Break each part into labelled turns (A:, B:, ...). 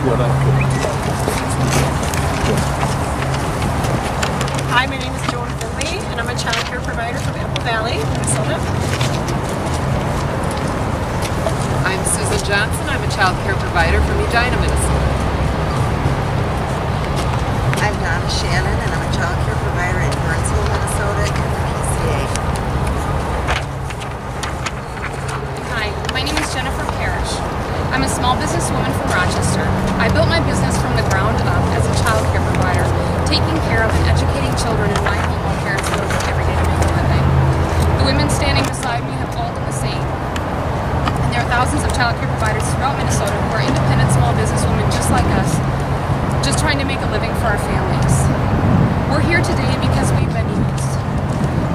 A: Hi, my name is Joan Finley, and I'm a child care provider from Apple Valley, Minnesota.
B: I'm Susan Johnson. I'm a child care provider from Edina, Minnesota.
C: I'm Donna Shannon, and I'm a child care provider in Burnsville, Minnesota, and the PCA.
D: Hi, my name is Jennifer Parrish. I'm a small business woman from Rochester. I built my business from the ground up as a child care provider, taking care of and educating children in my home while parents go every day to make a living. The women standing beside me have all done the same. And there are thousands of child care providers throughout Minnesota who are independent small business women just like us, just trying to make a living for our families. We're here today because we've been used.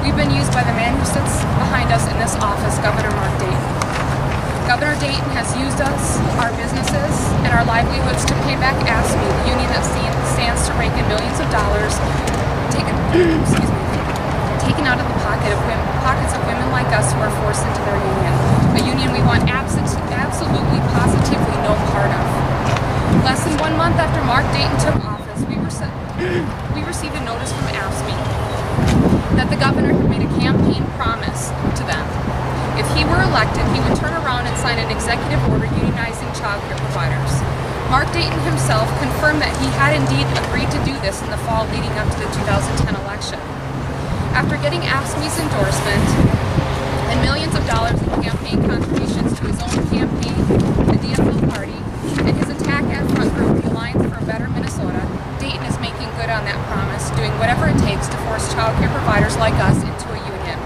D: We've been used by the man who sits behind us in this office, Governor Mark Dayton. Governor Dayton has used us, our businesses, and our livelihoods to pay back AFSCME, the union that stands to rake in millions of dollars taken out of the pockets of women like us who are forced into their union. A union we want absolutely, positively no part of. Less than 1 month after Mark Dayton took office, we received a notice from AFSCME that the governor had made a campaign promise to them. If he were elected, he would turn around and sign an executive order unionizing child care providers. Mark Dayton himself confirmed that he had indeed agreed to do this in the fall leading up to the 2010 election. After getting AFSCME's endorsement and millions of dollars in campaign contributions to his own campaign, the DFL party, and his attack ad front group, the Alliance for a Better Minnesota, Dayton is making good on that promise, doing whatever it takes to force child care providers like us into a union.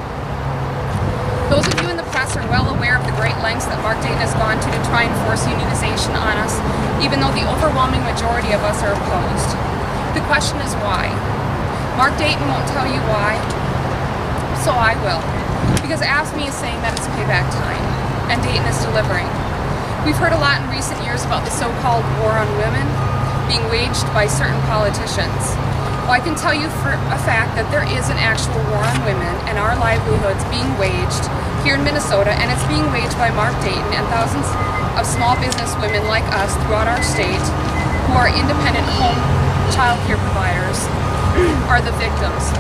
D: Those of you in the press are well aware of the great lengths that Mark Dayton has gone to try and force unionization on us, even though the overwhelming majority of us are opposed. The question is why? Mark Dayton won't tell you why, so I will. Because AFSCME is saying that it's payback time, and Dayton is delivering. We've heard a lot in recent years about the so-called war on women being waged by certain politicians. Well, I can tell you for a fact that there is an actual war on women and our livelihoods being waged here in Minnesota, and it's being waged by Mark Dayton and thousands of small business women like us throughout our state who are independent home child care providers are the victims.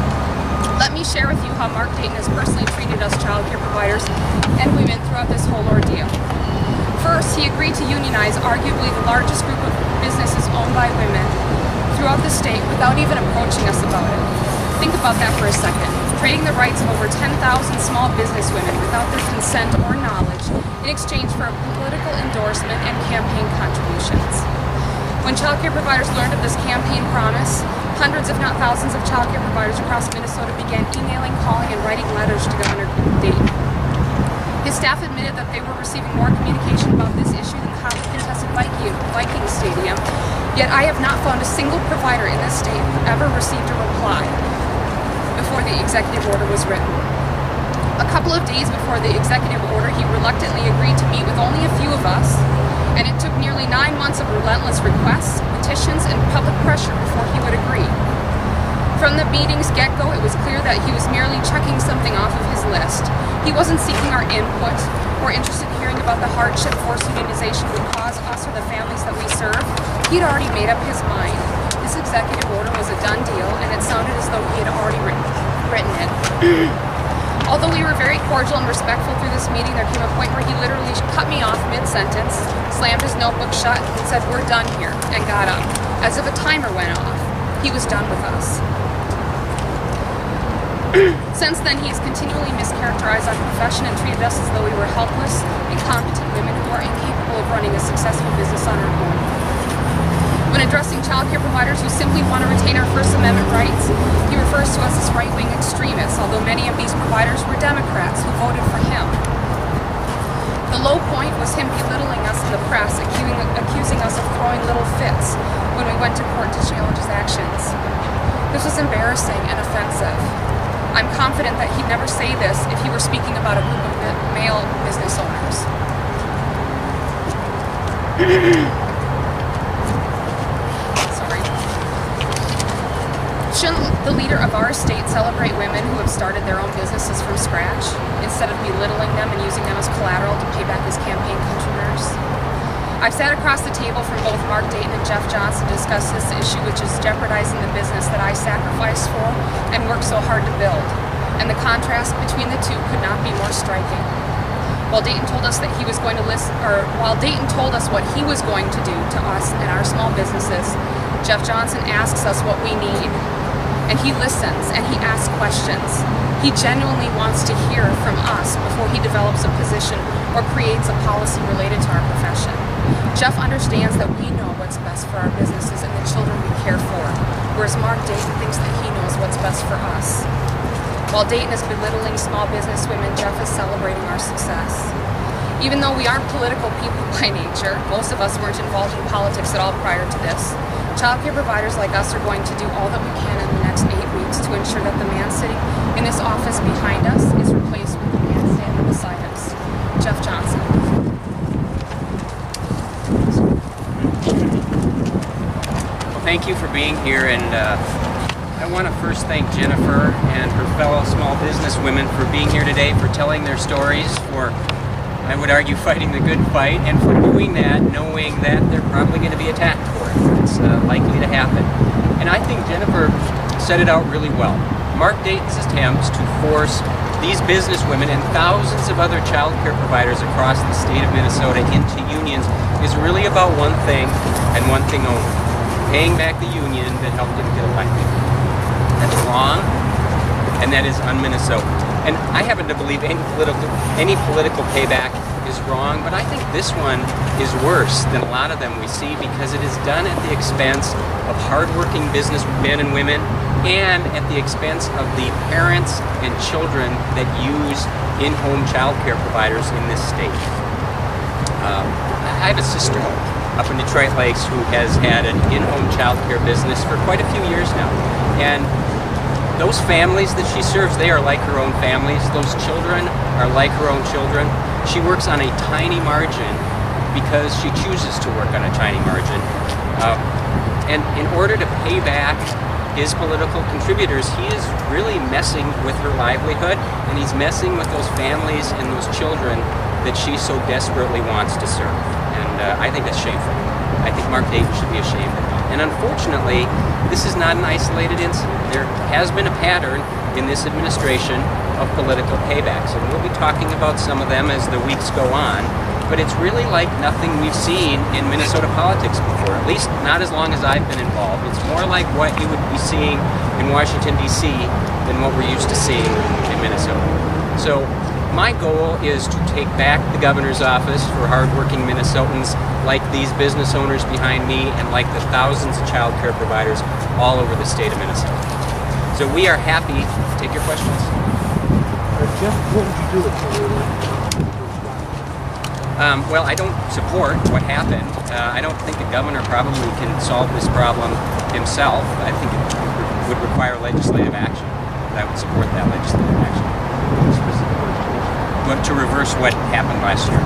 D: Let me share with you how Mark Dayton has personally treated us child care providers and women throughout this whole ordeal. First, he agreed to unionize arguably the largest group of businesses owned by women throughout the state without even approaching us about it. Think about that for a second. Trading the rights of over 10,000 small business women without their consent or knowledge in exchange for a political endorsement and campaign contributions. When child care providers learned of this campaign promise, hundreds if not thousands of child care providers across Minnesota began emailing, calling, and writing letters to Governor Dayton. His staff admitted that they were receiving more communication about this issue than the hotly contested Vikings Stadium, yet I have not found a single provider in this state who ever received a reply before the executive order was written. A couple of days before the executive order, he reluctantly agreed to meet with only a few of us, and it took nearly 9 months of relentless requests, petitions, and public pressure before he would agree. From the meeting's get-go, it was clear that he was merely checking something off of his list. He wasn't seeking our input or interested in hearing about the hardship forced unionization would cause us or the families that we serve. He'd already made up his mind. This executive order was a done deal, and it sounded as though he had already written it. Although we were very cordial and respectful through this meeting, there came a point where he literally cut me off mid-sentence, slammed his notebook shut, and said, "We're done here," and got up, as if a timer went off. He was done with us. Since then, he has continually mischaracterized our profession and treated us as though we were helpless, incompetent women who are incapable of running a successful business on our own. When addressing child care providers who simply want to retain our First Amendment rights, he refers to us as right-wing extremists, although many of these providers were Democrats who voted for him. The low point was him belittling us in the press, accusing us of throwing little fits when we went to court to challenge his actions. This was embarrassing and offensive. I'm confident that he'd never say this if he were speaking about a group of male business owners. Sorry. Shouldn't the leader of our state celebrate women who have started their own businesses from scratch, instead of belittling them and using them as collateral to pay back his campaign contributors? I've sat across the table from both Mark Dayton and Jeff Johnson to discuss this issue, which is jeopardizing the business that I sacrificed for and worked so hard to build. And the contrast between the two could not be more striking. While Dayton told us that he was going to while Dayton told us what he was going to do to us and our small businesses, Jeff Johnson asks us what we need. And he listens and he asks questions. He genuinely wants to hear from us before he develops a position or creates a policy related to our profession. Jeff understands that we know what's best for our businesses and the children we care for, whereas Mark Dayton thinks that he knows what's best for us. While Dayton is belittling small business women, Jeff is celebrating our success. Even though we aren't political people by nature, most of us weren't involved in politics at all prior to this, child care providers like us are going to do all that we can in the next 8 weeks to ensure that the man sitting in this office behind us is replaced with the man standing beside us, Jeff Johnson.
E: Well, thank you for being here, and I want to first thank Jennifer and her fellow small business women for being here today, for telling their stories, for, I would argue, fighting the good fight, and for doing that knowing that they're probably going to be attacked for it. It's likely to happen. And I think Jennifer set it out really well. Mark Dayton's attempts to force these business women and thousands of other child care providers across the state of Minnesota into unions is really about one thing and one thing only: paying back the union that helped him get elected. That's wrong, and that is un-Minnesota. And I happen to believe any political payback is wrong, but I think this one is worse than a lot of them we see, because it is done at the expense of hardworking businessmen and women, and at the expense of the parents and children that use in-home child care providers in this state. I have a sister up in Detroit Lakes who has had an in-home child care business for quite a few years now. And those families that she serves, they are like her own families. Those children are like her own children. She works on a tiny margin because she chooses to work on a tiny margin. And in order to pay back his political contributors, he is really messing with her livelihood, and he's messing with those families and those children that she so desperately wants to serve. And I think that's shameful. I think Mark Dayton should be ashamed of that. And unfortunately, this is not an isolated incident. There has been a pattern in this administration of political paybacks, and we'll be talking about some of them as the weeks go on. But it's really like nothing we've seen in Minnesota politics before, at least not as long as I've been involved. It's more like what you would be seeing in Washington, D.C. than what we're used to seeing in Minnesota. So my goal is to take back the governor's office for hardworking Minnesotans like these business owners behind me, and like the thousands of child care providers all over the state of Minnesota. So we are happy to take your questions.
F: Jeff, what would you do if you were
E: well, I don't support what happened. I don't think the governor probably can solve this problem himself. I think it would require legislative action. I would support that legislative action. But to reverse what happened last year.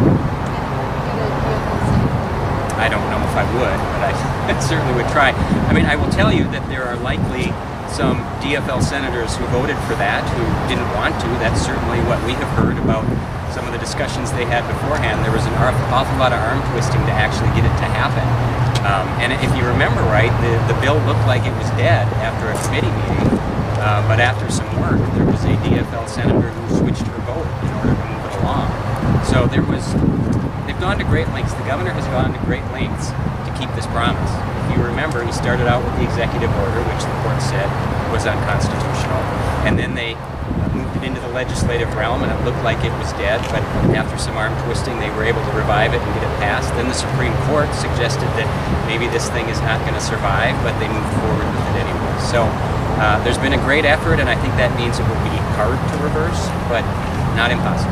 E: I don't know if I would, but I certainly would try. I mean, I will tell you that there are likely some DFL senators who voted for that who didn't want to. That's certainly what we have heard about some of the discussions they had beforehand. There was an awful lot of arm twisting to actually get it to happen. And if you remember right, the bill looked like it was dead after a committee meeting, but after some work, there was a DFL senator who switched her vote in order to move it along. So they've gone to great lengths. The governor has gone to great lengths to keep this promise. If you remember, he started out with the executive order, which the court said was unconstitutional, and then they moved it into the legislative realm, and it looked like it was dead, but after some arm twisting, they were able to revive it and get it passed. Then the Supreme Court suggested that maybe this thing is not going to survive, but they moved forward with it anyway. So there's been a great effort, and I think that means it will be hard to reverse, but not impossible.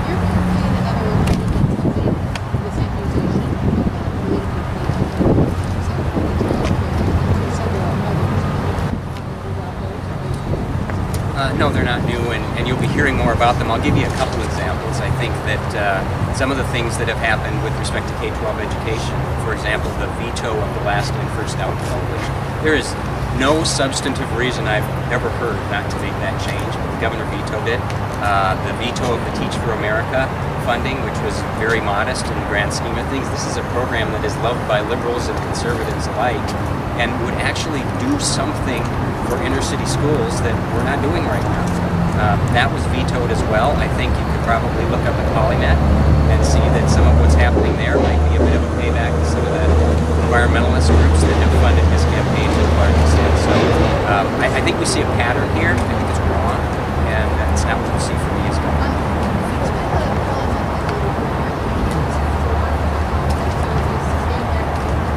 G: Your campaign and other organizations have made this accusation of political
E: No, they're not new, and you'll be hearing more about them. I'll give you a couple examples. I think that some of the things that have happened with respect to K-12 education, for example, the veto of the last in, first out bill, which there is no substantive reason I've ever heard not to make that change, but the governor vetoed it. The veto of the Teach for America funding, which was very modest in the grand scheme of things. This is a program that is loved by liberals and conservatives alike, and would actually do something for inner city schools that we're not doing right now. That was vetoed as well. I think you could probably look up at Polymet and see that some of what's happening there might be a bit of a payback to some of the environmentalist groups that have funded his campaign to a large extent. So I think we see a pattern here. I think it's wrong, and it's not what we see from me as well.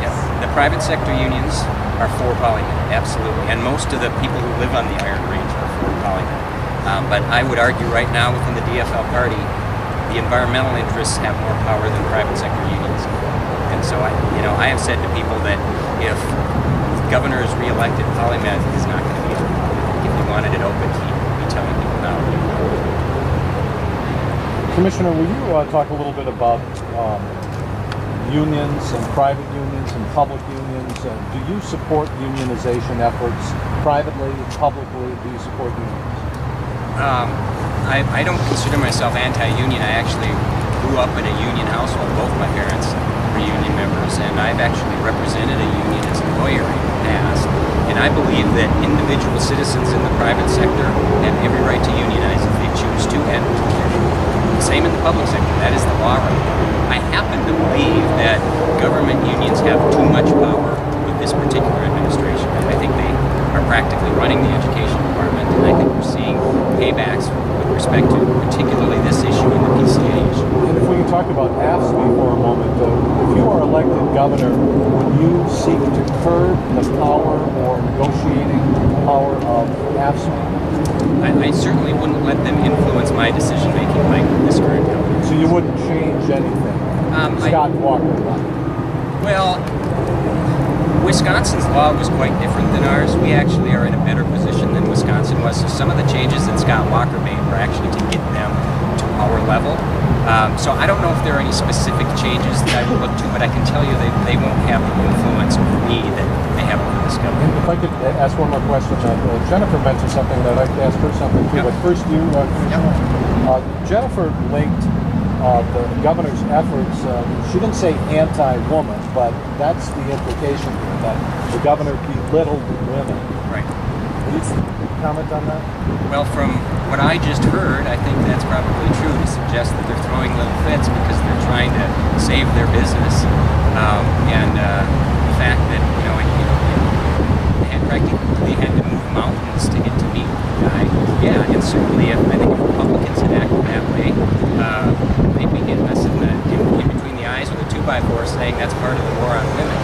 E: Yes, the private sector unions are for Polymet, absolutely, and most of the people who live on the Iron Range are for Polymet. But I would argue right now within the DFL party, the environmental interests have more power than private sector unions. And so I have said to people that if the governor is re-elected, Polymet is not going to be open. If he wanted it open, he'd be telling people now.
F: Commissioner, will you talk a little bit about unions and private unions and public unions? Do you support unionization efforts privately, publicly? Do you support unions?
E: I don't consider myself anti-union. I actually grew up in a union household. Both my parents were union members, and I've actually represented a union as a lawyer in the past. And I believe that individual citizens in the private sector have every right to unionize if they choose to, and same in the public sector. That is the law right now. I happen to believe that government unions have too much power with this particular administration. I think they are practically running the education department, and I think we're seeing paybacks with respect to particularly this issue and the PCA issue.
F: And if we can talk about AFSCME for a moment, if you are elected governor, would you seek to curb the power or negotiating power of AFSCME?
E: I certainly wouldn't let them influence my decision-making like this current governor.
F: So you wouldn't change anything? Scott Walker.
E: Well, Wisconsin's law was quite different than ours. We actually are in a better position than Wisconsin was. So some of the changes that Scott Walker made were actually to get them to our level. So I don't know if there are any specific changes that I would look to, but I can tell you they won't have the influence over me that they have over this government.
F: If I could ask one more question, Jennifer mentioned something, and I'd like to ask her something too. But first, you, Commissioner. Jennifer linked the governor's efforts. She didn't say anti-woman, but that's the implication here, that the governor belittled women.
E: Right.
F: Will you comment on that?
E: Well, from what I just heard, I think that's probably true to suggest that they're throwing little fits because they're trying to save their business. And the fact that, they had to move mountains to get to meet the guy. Yeah, and certainly I think if Republicans had acted that way, they'd be hitting us in between the eyes with a 2x4 saying that's part of the war on women.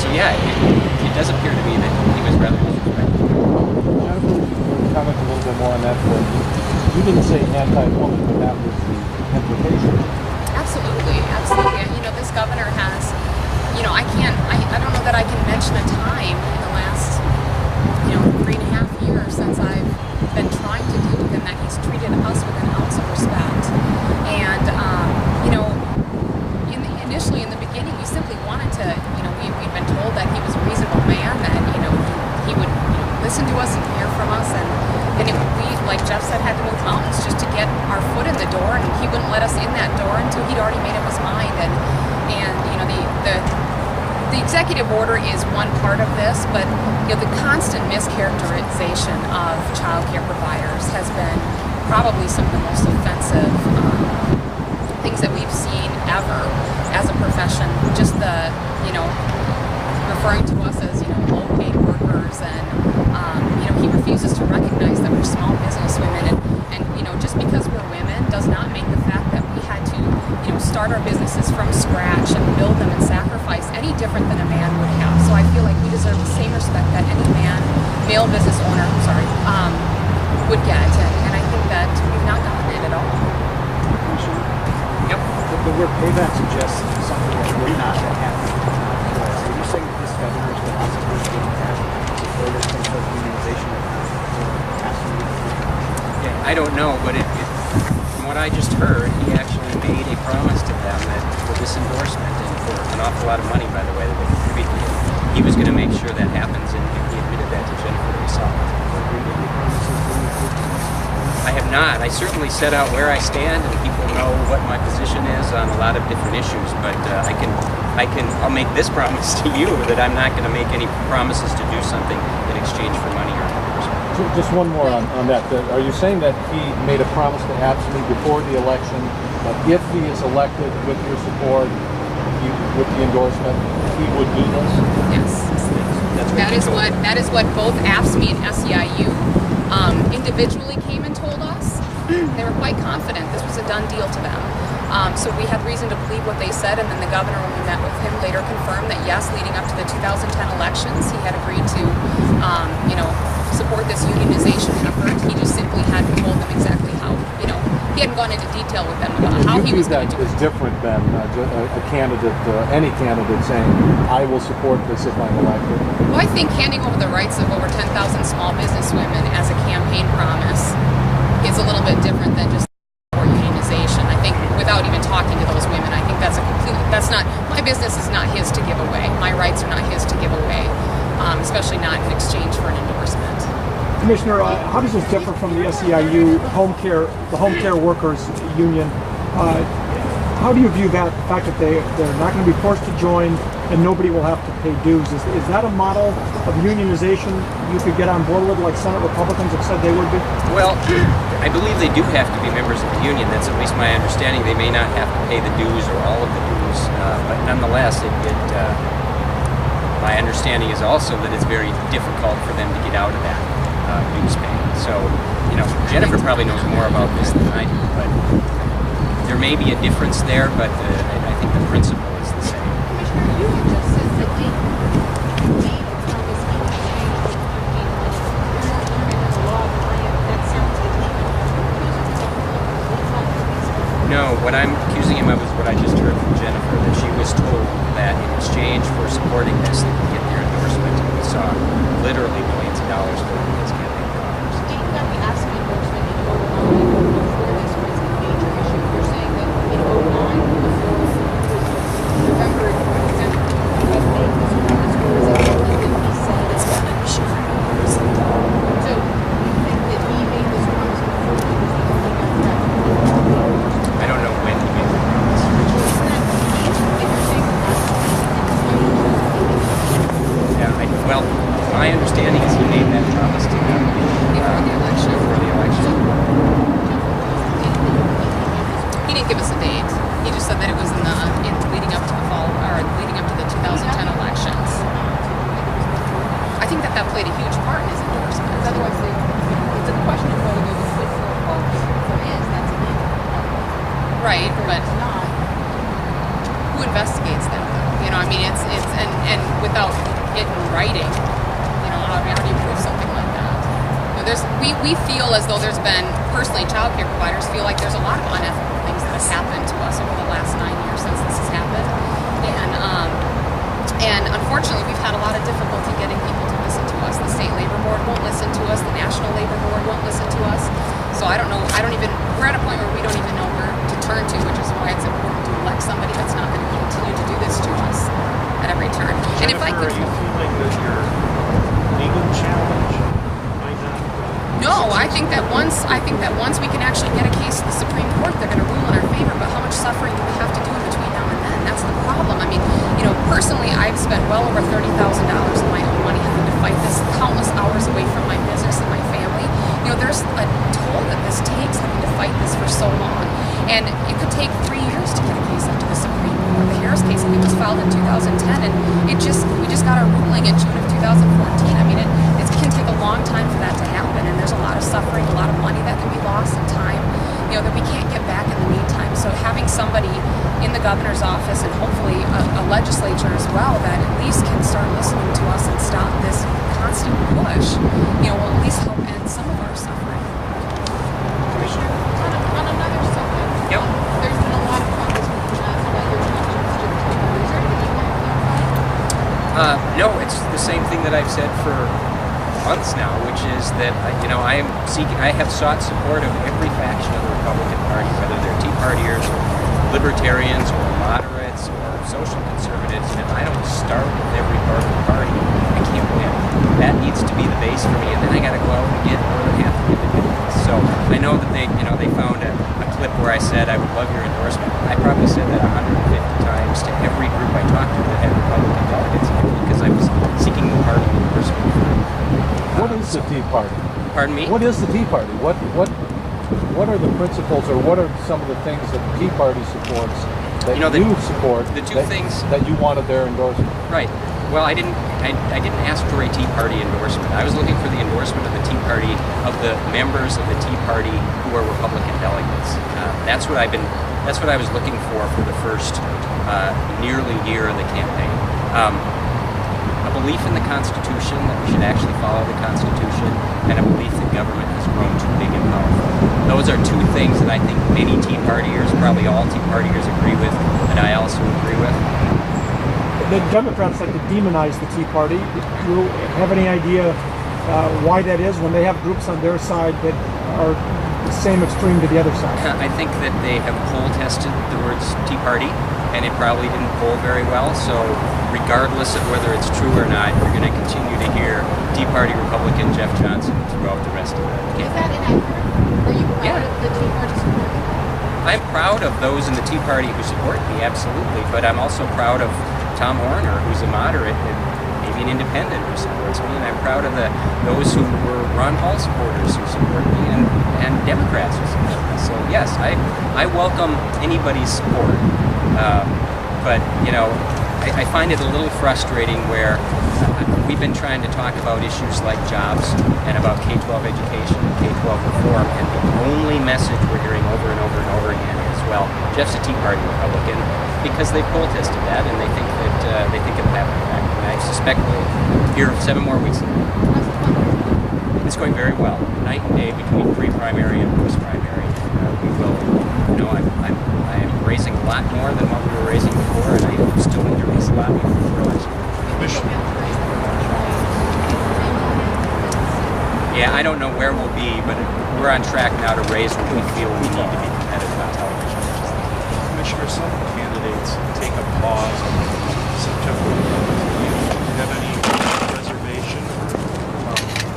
E: So yeah, it does appear to me that he was rather disrespectful.
F: Jennifer, you comment a little bit more on that. You didn't say anti-woman, but that was the implication.
D: Absolutely. This governor has, I don't know that I can mention a time in the last, 3.5 years since I've been trying to deal with him that he's treated us with an ounce of respect. And, initially in the beginning, we simply wanted to, we'd been told that he was a reasonable man, that, he would listen to us and hear from us, and we, like Jeff said, had to move mountains just to get our foot in the door, and he wouldn't let us in that door until he'd already made up his mind. And the executive order is one part of this, but the constant mischaracterization of child care providers has been probably some of the most offensive things that we've seen ever as a profession. Just the, referring to us as, low-paid workers, and, he refuses to recognize that we're small business women, and just because we're women does not make the fact that we had to, start our businesses from scratch and build them and sacrifice any different than a man would have. So I feel like we deserve the same respect that any male business owner, would get, and I think that we've not gotten it at all.
E: Yep.
H: The word payback suggests something that would not happen. Are you saying that this governor's philosophy is being passed to further some sort of unionization of
E: Yeah, I don't know, but from what I just heard, he actually made a promise to them that for this endorsement and for an awful lot of money, by the way, that they contributed, he was going to make sure that happens, and he admitted that to Jennifer himself. I have not. I certainly set out where I stand, and people know what my position is on a lot of different issues. But I'll make this promise to you that I'm not going to make any promises to do something in exchange for money or endorsement.
F: Just one more on that. Are you saying that he made a promise to AFSCME before the election that if he is elected with your support, with the endorsement, he would do this?
D: Yes. That is what both AFSCME and SEIU individually came and told us. They were quite confident this was a done deal to them. So we had reason to believe what they said, and then the governor, when we met with him, later confirmed that yes, leading up to the 2010 elections, he had agreed to, support this unionization effort. He just simply hadn't told them exactly how, he hadn't gone into detail with them about how he was going to do it.
F: Is different than a candidate, any candidate saying, I will support this if I'm elected.
D: Well, I think handing over the rights of over 10,000 small business women as a campaign promise is a little bit different than just unionization. I think without even talking to those women, I think my business is not his to give away. My rights are not his to give away, especially not in exchange for an endorsement.
I: Commissioner, how does this differ from the SEIU the home care workers union? How do you view that, the fact that they're not going to be forced to join and nobody will have to pay dues? Is that a model of unionization you could get on board with, like Senate Republicans have said they would be?
E: Well, I believe they do have to be members of the union. That's at least my understanding. They may not have to pay the dues or all of the dues, but nonetheless, my understanding is also that it's very difficult for them to get out of that dues paying. So, Jennifer probably knows more about this than I do, but there may be a difference there, but I think the principle is the same.
G: Commissioner, you had just said that they made a promise not to change the campaign money. You're not learning the law of the land. That sounds like he was
E: No, what I'm accusing him of is what I just heard from Jennifer, that she was told that in exchange for supporting this, they would get their endorsement. And we saw literally millions of dollars go into this campaign dollars.
G: They got the AFSCME endorsement in 2009 before this was a major issue. You're saying that in 2009, before November, December, he made this promise, or is it something that he said? It's got an issue. So you think that he made this promise before he was the only guy that
E: I don't know when he made the promise. Well, my understanding is he made that promise to them before the election.
D: He didn't give us a date. He just said that it was in leading up to the fall, or leading up to the 2010 elections. I think that played a huge part in his endorsement.
G: Otherwise, it's a question of whether there's a quid pro quo. If there is, that's a legal problem.
D: Right,
G: If
D: but
G: it's not,
D: who investigates that? It's and without it in writing, how do you prove something like that? We feel as though there's been, personally, child care providers feel like there's a lot of unethical things that have happened to us over the last 9 years since this has happened, and unfortunately, we've had a lot of difficulty getting people to listen to us. The state labor board won't listen to us. The national labor board won't listen to us. So I don't know. We're at a point where we don't even know where to turn to, which is why it's important to elect somebody that's not going to continue to do this to us at every turn. And if I could,
H: are you feeling that your legal challenge might not?
D: No, I think that once we can actually get a case to the Supreme Court, they're going to rule in our favor. But how much suffering do we have to do in between now and then? That's the problem. Personally, I've spent well over $30,000 of my own money having to fight this, countless hours away from my business and my family. There's a toll that this takes, having to fight this for so long. And it could take 3 years to get a case up to the Supreme Court. The Harris case, I think, was filed in 2010, and we just got our ruling in June of 2014. It can take a long time for that to happen, and there's a lot of suffering, a lot of money that can be lost, and time, that we can't get back in the meantime. So having somebody in the governor's office, and hopefully a legislature as well, that at least can start listening to us and stop this constant push, will at least help end some of our suffering.
H: Commissioner?
G: on another subject,
E: Yep.
G: there's been a lot of conversation about your connections to the Twitter. Is there anything you want to clarify?
E: No, it's the same thing that I've said for months now, which is that I have sought support of every faction of the Republican Party, whether they're Tea Partiers or Libertarians or moderates or social conservatives, and I don't start with every part of the party. I can't win. That needs to be the base for me, and then I got to go out and get more than half the independents. So I know that they said, I would love your endorsement. I probably said that 150 times to every group I talked to that had Republican delegates in it because I was seeking the party endorsement.
F: What is the Tea Party?
E: Pardon me?
F: What is the Tea Party? What are the principles, or what are some of the things that the Tea Party supports that you support?
E: The two
F: that,
E: things
F: that you wanted their endorsement.
E: Right. Well, I didn't ask for a Tea Party endorsement. I was looking for the endorsement of the Tea Party, of the members of the Tea Party who are Republican delegates. That's what I was looking for the first nearly year of the campaign. A belief in the Constitution, that we should actually follow the Constitution, and a belief that government has grown too big and powerful. Those are two things that I think many Tea Partiers, probably all Tea Partiers, agree with, and I also agree with.
I: The Democrats like to demonize the Tea Party. Do you have any idea why that is when they have groups on their side that are the same extreme to the other side?
E: I think that they have poll tested the words Tea Party, and it probably didn't poll very well. So regardless of whether it's true or not, you're going to continue to hear Tea Party Republican Jeff Johnson throughout the rest of the
G: Is
E: campaign.
G: that inaccurate? Are you proud of the Tea Party supporting?
E: I'm proud of those in the Tea Party who support me, absolutely, but I'm also proud of Tom Horner, who's a moderate and maybe an independent who supports me, and I'm proud of those who were Ron Paul supporters who support me, and Democrats who support me. So yes, I welcome anybody's support, but I find it a little frustrating where we've been trying to talk about issues like jobs and about K-12 education and K-12 reform, and the only message we're hearing over and over and over again is, well, Jeff's a Tea Party Republican, because they poll tested that and they think that it'll have an effect. And I suspect we'll hear 7 more weeks. It's going very well, night and day between pre-primary and post-primary. We will, I am raising a lot more than what we were raising before, and I still need to raise a lot more before election. Yeah, I don't know where we'll be, but we're on track now to raise what we feel we need to be competitive on television.
J: Commissioner, some candidates take a pause on September 11th. Do you have any reservation for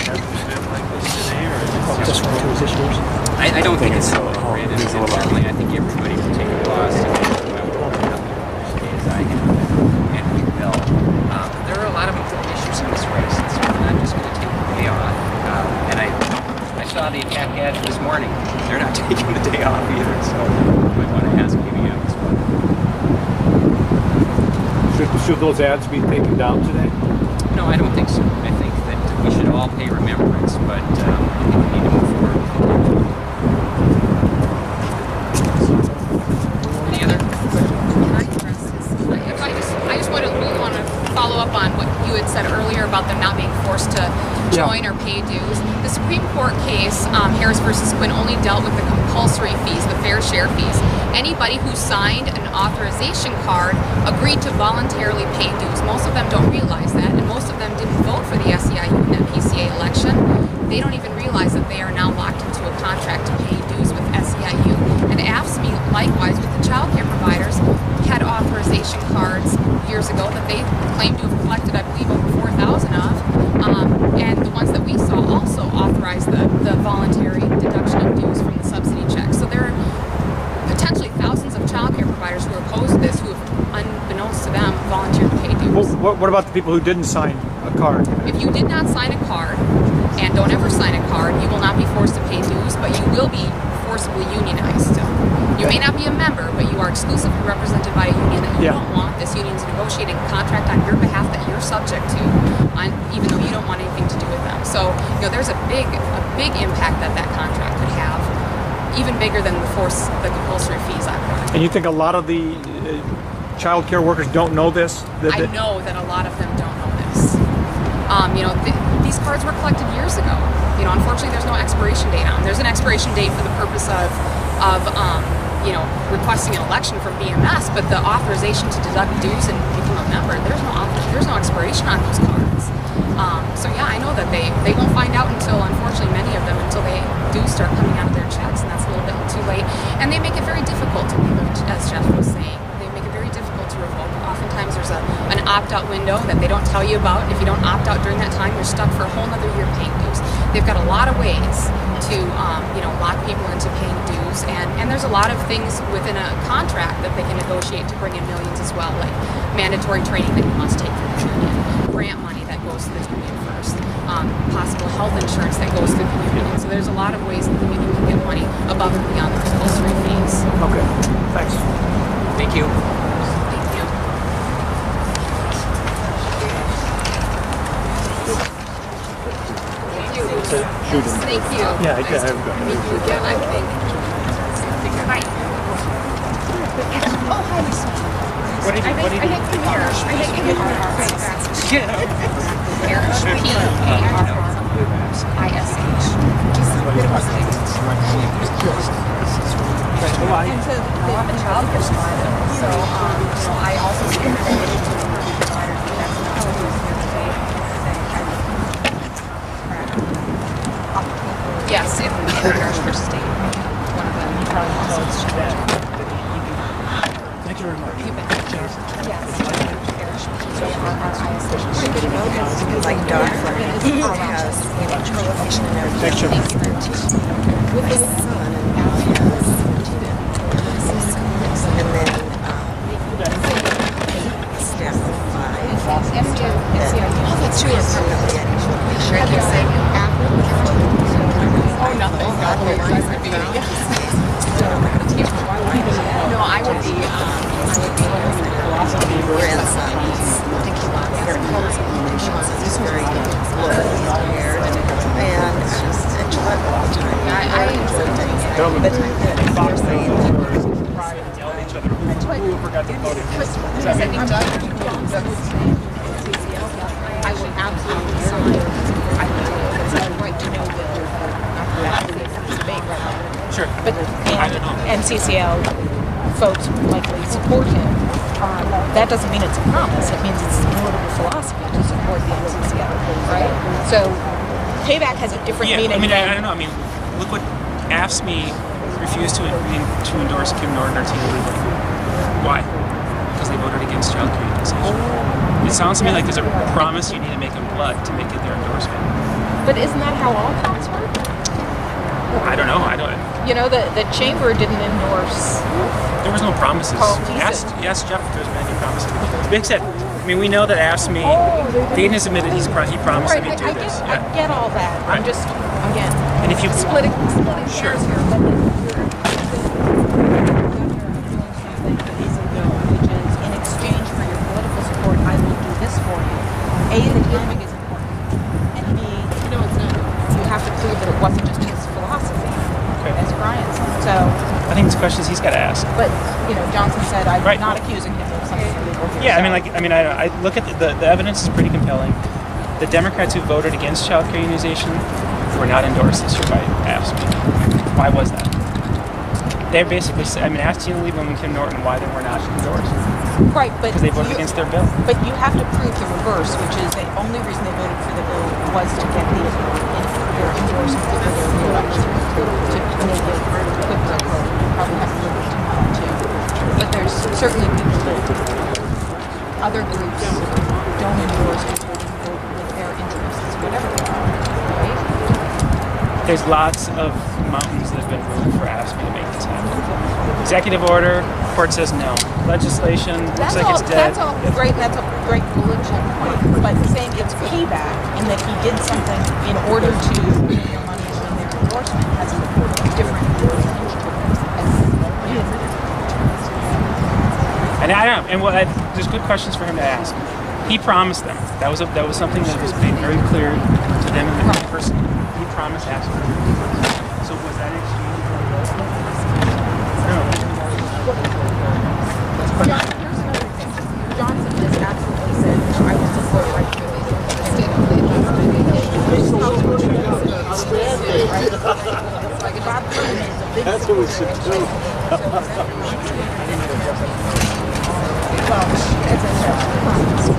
J: having an event like this today, or is it just one of those issues?
E: I don't think it's so appropriate, and certainly I think everybody will take a pause to come out with a as I have, and we will. There are a lot of important issues in this race, and so we're not just going to take the day off. And I saw the attack ads this morning. They're not taking the day off either, so I might want to ask KBM as well.
F: Should those ads be taken down today?
E: No, I don't think so. I think that we should all pay remembrance, but I think we need to move forward. Any other?
D: I just want to follow up on what you had said earlier about them not being forced to join or pay dues. The Supreme Court case, Harris versus Quinn, only dealt with the compulsory fees, the fair share fees. Anybody who signed an authorization card agreed to voluntarily pay dues. Most of them don't realize that, and most of them didn't vote for the SEIU in that PCA election. They don't even realize that they are now locked into a contract to pay dues with SEIU. And AFSCME, likewise, with the child care providers, had authorization cards years ago that they claimed to have collected, I believe, over 4,000 of. And the ones that we saw also authorized the voluntary deduction of dues from the subsidy check. So there are potentially thousands of child care providers who are opposed to this, who have, unbeknownst to them, volunteered to pay dues.
I: Well, what about the people who didn't sign a card?
D: If you did not sign a card, and don't ever sign a card, you will not be forced to pay dues, but you will be forcibly unionized still. You may not be a member, but you are exclusively represented by a union that you don't want. This union's negotiating a contract on your behalf that you're subject to, even though you don't want anything to do with them. So, there's a big impact that contract could have, even bigger than the compulsory fees on it.
I: And you think a lot of the child care workers don't know this?
D: I know that a lot of them don't know this. These cards were collected years ago. Unfortunately, there's no expiration date on them. There's an expiration date for the purpose of requesting an election from BMS, but the authorization to deduct dues and become a member, there's no expiration on those cards. So yeah, I know that they won't find out until, unfortunately, many of them, until they do start coming out of their checks, and that's a little bit too late. And they make it very difficult to revoke, as Jeff was saying. They make it very difficult to revoke. Oftentimes there's an opt-out window that they don't tell you about. If you don't opt out during that time, you're stuck for a whole other year paying dues. They've got a lot of ways to lock people into paying dues, and there's a lot of things within a contract that they can negotiate to bring in millions as well, like mandatory training that you must take through the union, grant money that goes to the union first, possible health insurance that goes through the union. So there's a lot of ways that the union can get money above and beyond the compulsory fees.
I: Okay, thanks.
E: Thank you.
D: Thank you. Thank you.
H: Yeah,
D: Nice to meet you again, I think. Hi. Oh, hi, Miss.
H: What did you
D: I think Parrish. I think you are. Parrish. P-A-R-R-I-S-H. And so I'm a child care provider, so I also speak to providers. Yes, in Parish for State. One of them. You probably also
H: Thank you very much.
D: yes. Parish. P-A-R-R-I-S-H.
C: Like Dartford has, you know, prohibition and everything.
H: Thanks, Jim.
C: With his son and Allie has 6, and then staff of 5.
D: Oh, that's true.
C: Sure, I can say
D: Oh, nothing. No, I would be
C: grandson. Their homes relations is very prepared and Gillette all the time.
D: I enjoy things.
C: But they're saying
G: I would absolutely sign. I think it's a right to know bill.
K: Sure.
G: But and CCL folks likely support him. That doesn't mean it's a promise. It means it's political philosophy to support the NCCL, right? So payback has a different
K: Yeah,
G: meaning.
K: I mean, I don't know. I mean, look what AFSCME refused to endorse Kim Norton or Tina Lee. Why? Because they voted against child care utilization. It sounds to me like there's a promise you need to make in blood to make it their endorsement.
G: But isn't that how all cops work?
K: I don't know. I don't.
G: You know, the chamber didn't endorse.
K: There was no promises.
G: Carl Thiessen.
K: Ask Jeff if there's been any promises. Like I said, I mean, we know that AFSCME, they didn't admit that he promised
G: Right,
K: that he'd do this.
G: I get all that. I'm
K: Right.
G: just, again,
K: And if you
G: splitting
K: Sure.
G: hairs here, but in exchange for your political support, I will do this for you. A, the timing is important, and B,
D: No, it's not.
G: you have to prove that it wasn't just his philosophy, as Brian said. So,
K: I think it's questions he's got to ask.
G: but you know, Johnson said I'm
K: Right.
G: not accusing him of something illegal here.
K: Yeah, I
G: so-
K: mean, I look at the evidence is pretty compelling. The Democrats who voted against child care unionization were not endorsed this year by AFSCME. Why was that? They're basically, ask Tina Lee and Kim Norton why they were not endorsed.
G: right, but
K: Because they voted
G: you-
K: against their bill.
G: But you have to prove the reverse, which is the only reason they voted for the bill was to get their endorsement for their reelection, to make it quid pro quo. You probably have a little bit tomorrow too. But there's certainly people that other groups don't endorse because they didn't vote with their interests, whatever they are, right?
K: There's lots of mountains that have been moved for AFSCME to make this happen. Executive order, court says no. Legislation looks like it's dead.
G: That's all great. That's a great bullet point. But saying it's payback and that he did something in order to bring their money and win their endorsement has a different hinge to it.
K: And I don't know. And there's good questions for him to ask. He promised them. That was something that was made very clear to them in the person. He promised asking them. So was that exchange for a vote? No.
G: Here's another thing. Johnson has absolutely said, I will support right to the state of the
F: That's what we should do.
G: Well, it's a promise,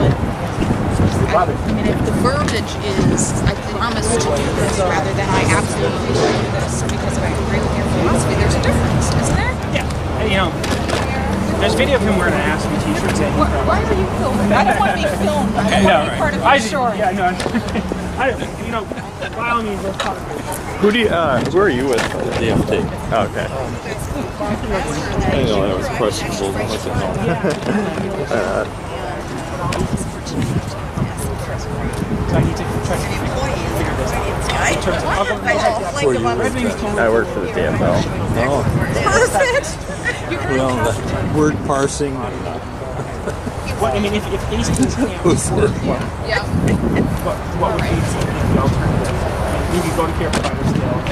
G: but I mean, if the verbiage is, I promise to do this rather than I absolutely will do this because I agree with your philosophy, there's a difference, isn't there?
K: Yeah. And, you know, there's video of him wearing an AFSCME t-shirt saying
G: Why are you filming? I don't want to be filmed. I don't want to be part of
K: I
G: the story.
K: Yeah, no.
I: By all means, let's talk.
L: Who are you with? DFT. Oh, okay. I know that was questionable.
K: So I need to try to figure this out.
L: Who are you with? I work for the DFL. Oh.
C: Perfect.
L: Well, the word parsing.
K: Well, I mean, if Hastings can't
L: Who's
K: afford
B: Yeah.
K: what would Hastings be the alternative? Maybe go to care provider still.